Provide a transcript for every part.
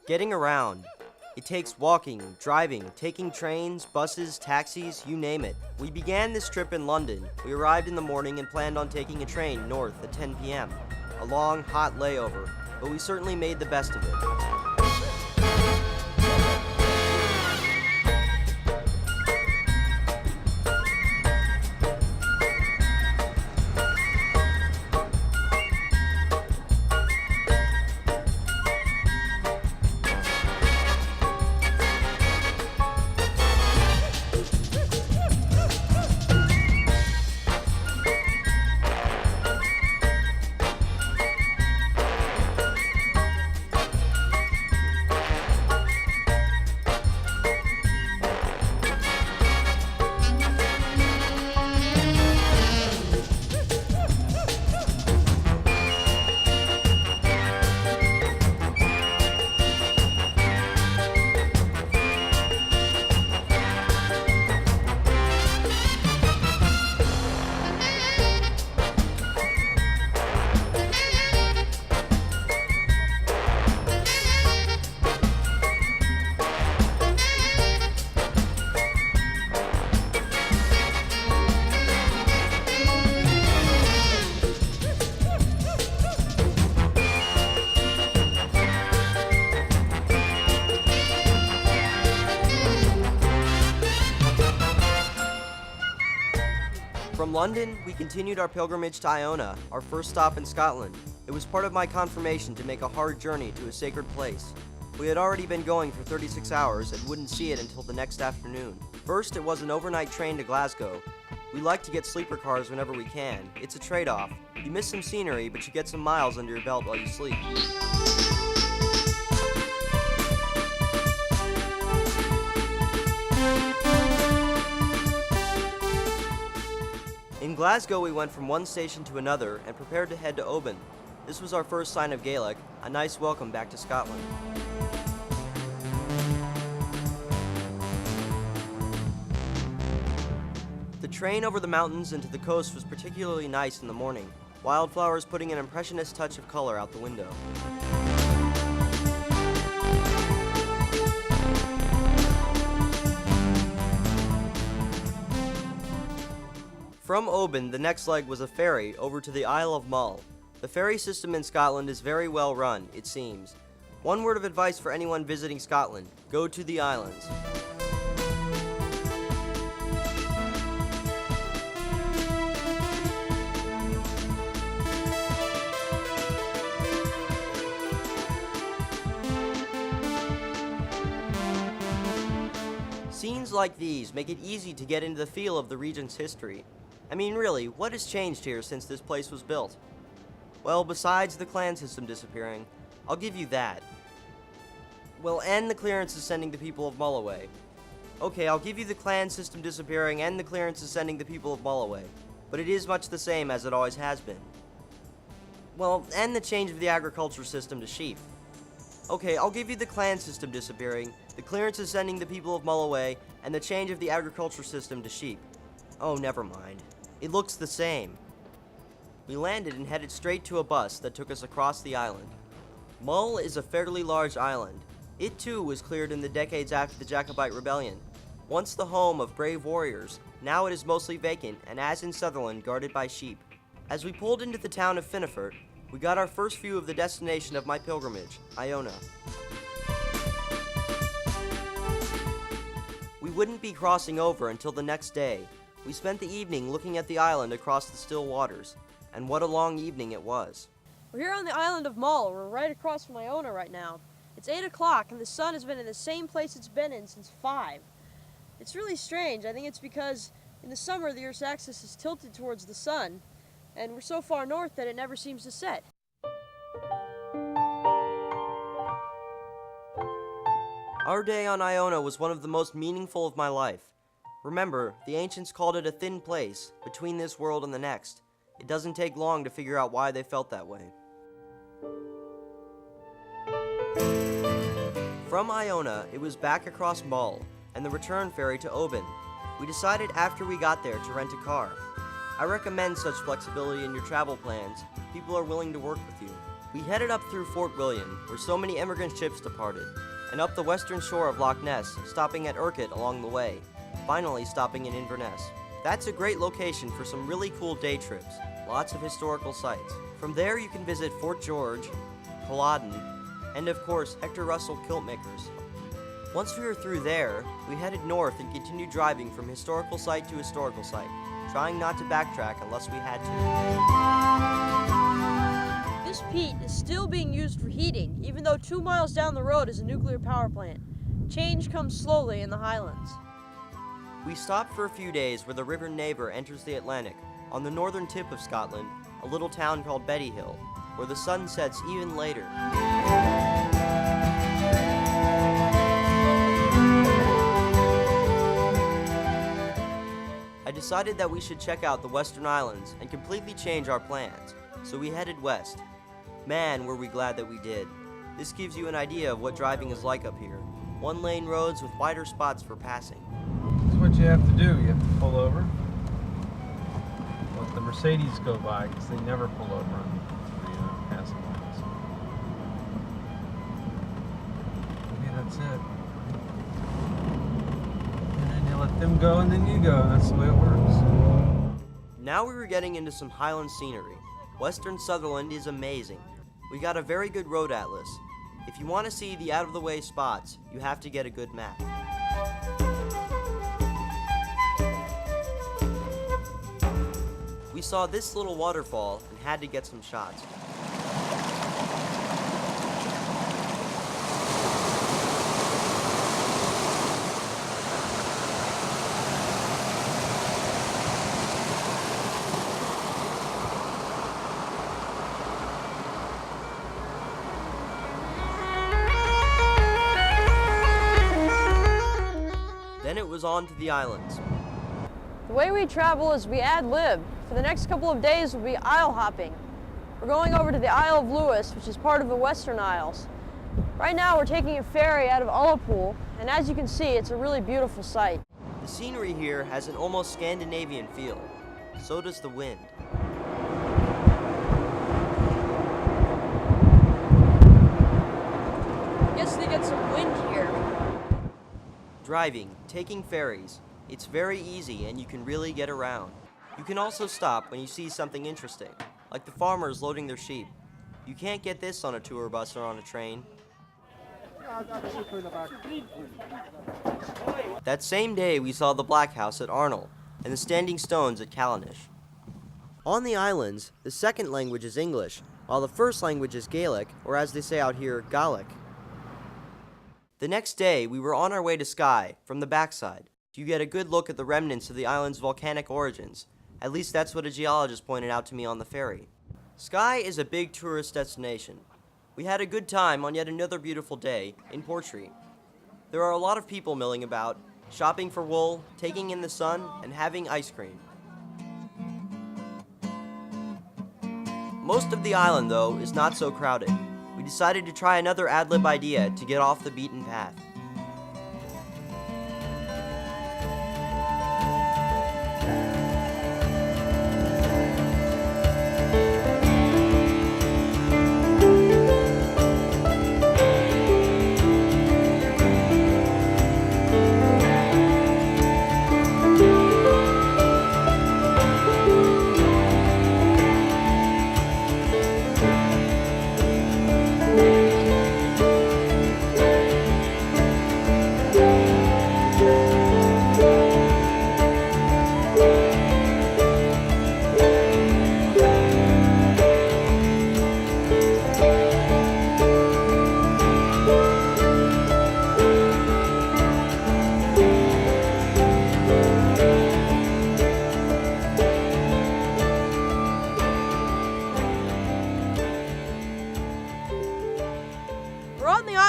Getting around. It takes walking, driving, taking trains, buses, taxis, you name it. We began this trip in London. We arrived in the morning and planned on taking a train north at 10 p.m. A long, hot layover, but we certainly made the best of it. From London, we continued our pilgrimage to Iona, our first stop in Scotland. It was part of my confirmation to make a hard journey to a sacred place. We had already been going for 36 hours and wouldn't see it until the next afternoon. First, it was an overnight train to Glasgow. We like to get sleeper cars whenever we can. It's a trade-off. You miss some scenery, but you get some miles under your belt while you sleep. In Glasgow, we went from one station to another and prepared to head to Oban. This was our first sign of Gaelic, a nice welcome back to Scotland. The train over the mountains and to the coast was particularly nice in the morning, wildflowers putting an impressionist touch of color out the window. From Oban, the next leg was a ferry over to the Isle of Mull. The ferry system in Scotland is very well run, it seems. One word of advice for anyone visiting Scotland: go to the islands. Scenes like these make it easy to get into the feel of the region's history. I mean, really, what has changed here since this place was built? Well, besides the clan system disappearing, I'll give you that. Well, and the clearances sending the people of Mull away. Okay, I'll give you the clan system disappearing and the clearances sending the people of Mull away, but it is much the same as it always has been. Well, and the change of the agriculture system to sheep. Okay, I'll give you the clan system disappearing, the clearances sending the people of Mull away, and the change of the agriculture system to sheep. Oh, never mind. It looks the same. We landed and headed straight to a bus that took us across the island. Mull is a fairly large island. It too was cleared in the decades after the Jacobite Rebellion. Once the home of brave warriors, now it is mostly vacant and, as in Sutherland, guarded by sheep. As we pulled into the town of Finnefort, we got our first view of the destination of my pilgrimage, Iona. We wouldn't be crossing over until the next day. We spent the evening looking at the island across the still waters, and what a long evening it was. We're here on the island of Mull. We're right across from Iona right now. It's 8 o'clock and the sun has been in the same place it's been in since 5. It's really strange. I think it's because in the summer the Earth's axis is tilted towards the sun, and we're so far north that it never seems to set. Our day on Iona was one of the most meaningful of my life. Remember, the ancients called it a thin place, between this world and the next. It doesn't take long to figure out why they felt that way. From Iona, it was back across Mull, and the return ferry to Oban. We decided after we got there to rent a car. I recommend such flexibility in your travel plans. People are willing to work with you. We headed up through Fort William, where so many immigrant ships departed, and up the western shore of Loch Ness, stopping at Urquhart along the way, finally stopping in Inverness. That's a great location for some really cool day trips, lots of historical sites. From there you can visit Fort George, Culloden, and of course Hector Russell Kiltmakers. Once we were through there, we headed north and continued driving from historical site to historical site, trying not to backtrack unless we had to. This peat is still being used for heating, even though 2 miles down the road is a nuclear power plant. Change comes slowly in the Highlands. We stopped for a few days where the River Navor enters the Atlantic, on the northern tip of Scotland, a little town called Bettyhill, where the sun sets even later. I decided that we should check out the Western Islands and completely change our plans, so we headed west. Man, were we glad that we did. This gives you an idea of what driving is like up here. One-lane roads with wider spots for passing. This is what you have to do. You have to pull over. Let the Mercedes go by, because they never pull over on the passing lanes. Okay, that's it. And then you let them go, and then you go. That's the way it works. Now we were getting into some Highland scenery. Western Sutherland is amazing. We got a very good road atlas. If you want to see the out-of-the-way spots, you have to get a good map. We saw this little waterfall and had to get some shots. Then it was on to the islands. The way we travel is we ad-lib. For the next couple of days we'll be isle hopping. We're going over to the Isle of Lewis, which is part of the Western Isles. Right now we're taking a ferry out of Ullapool, and as you can see, it's a really beautiful sight. The scenery here has an almost Scandinavian feel. So does the wind. I guess they get some wind here. Driving, taking ferries, it's very easy and you can really get around. You can also stop when you see something interesting, like the farmers loading their sheep. You can't get this on a tour bus or on a train. That same day we saw the Black House at Arnold and the Standing Stones at Callanish. On the islands, the second language is English, while the first language is Gaelic, or as they say out here, Gaelic. The next day, we were on our way to Skye from the backside. You get a good look at the remnants of the island's volcanic origins. At least that's what a geologist pointed out to me on the ferry. Skye is a big tourist destination. We had a good time on yet another beautiful day in Portree. There are a lot of people milling about, shopping for wool, taking in the sun, and having ice cream. Most of the island, though, is not so crowded. We decided to try another ad-lib idea to get off the beaten path.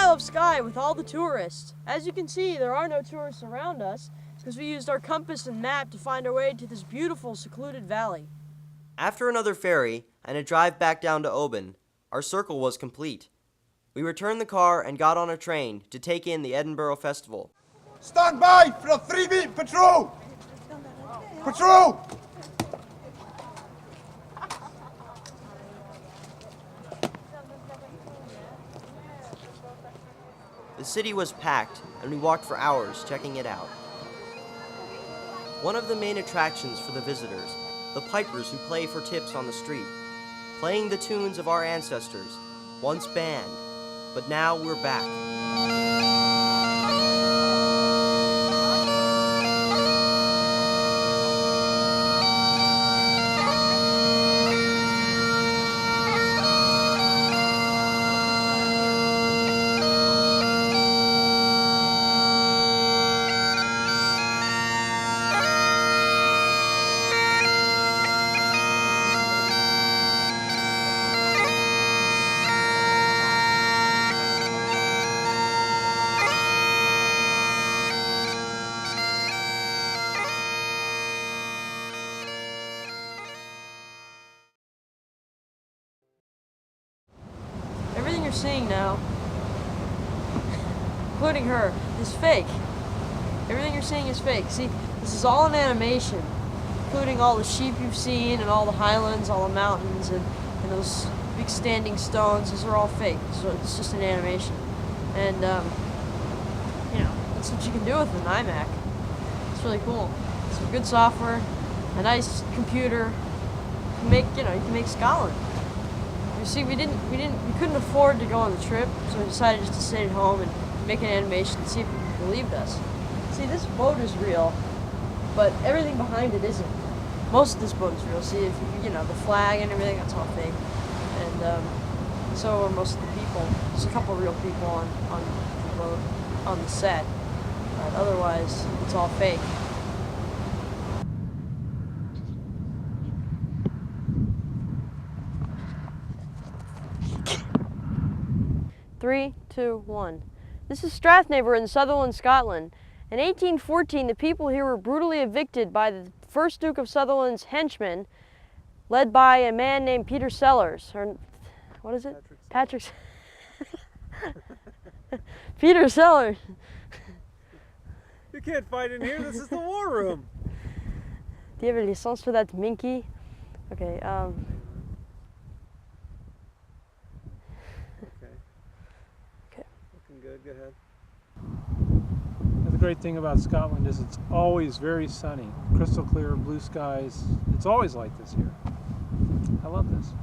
Of Skye with all the tourists. As you can see, there are no tourists around us because we used our compass and map to find our way to this beautiful secluded valley. After another ferry and a drive back down to Oban, our circle was complete. We returned the car and got on a train to take in the Edinburgh Festival. Stand by for a 3-beat patrol! Patrol! The city was packed, and we walked for hours checking it out. One of the main attractions for the visitors, the pipers who play for tips on the street, playing the tunes of our ancestors, once banned, but now we're back. Everything you're seeing now, including her, is fake. Everything you're seeing is fake. See, this is all an animation, including all the sheep you've seen and all the highlands, all the mountains, and those big standing stones. Those are all fake. So it's just an animation. And, you know, that's what you can do with an iMac. It's really cool. Some good software, a nice computer. You can make Scotland. You see, we couldn't afford to go on the trip, so we decided just to stay at home and make an animation and see if people believed us. See, this boat is real, but everything behind it isn't. Most of this boat is real. See, the flag and everything, that's all fake. And so are most of the people. There's a couple real people on the boat, on the set, but otherwise, it's all fake. Three, two, one. This is Strathnaver in Sutherland, Scotland. In 1814, the people here were brutally evicted by the first Duke of Sutherland's henchmen, led by a man named Peter Sellers, or what is it? Patrick. Peter Sellers. You can't fight in here. This is the war room. Do you have a license for that minky? Okay. Good, go ahead. The great thing about Scotland is it's always very sunny, crystal clear, blue skies. It's always like this here. I love this.